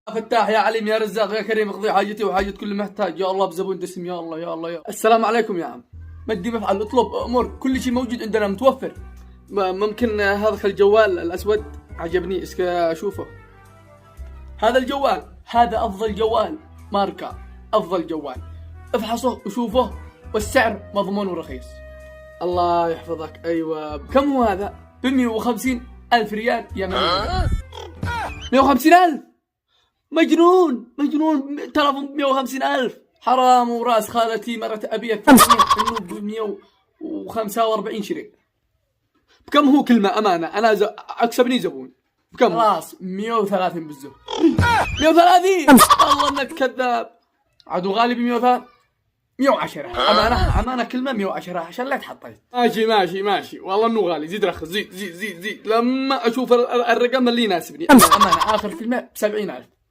فتاح يا عليم يا رزاق يا كريم اقضي حاجتي وحاجة كل محتاج يا الله بزبون دسم يا الله يا الله يا السلام عليكم يا عم. مدي مفعل اطلب امور كل شيء موجود عندنا متوفر. ممكن هذا الجوال الاسود عجبني اشوفه. هذا الجوال هذا افضل جوال ماركة افضل جوال افحصه وشوفه والسعر مضمون ورخيص. الله يحفظك. ايوه كم هو هذا؟ ب 150,000 ريال يا مجنون. 150,000 مجنون مجنون. تلفون ب 150,000 حرام وراس خالتي مرت ابي انه ب 145 شري. بكم هو كلمة امانة انا اكسبني زبون بكم؟ خلاص 130 بالزبط. 130 والله انك كذاب. عدو غالي ب 130 110 امانة كلمة 110 عشان لا تحطيت. ماشي والله انه غالي. زيد رخص زيد لما اشوف الرقم اللي يناسبني. امانة اخر كلمة ب 70,000.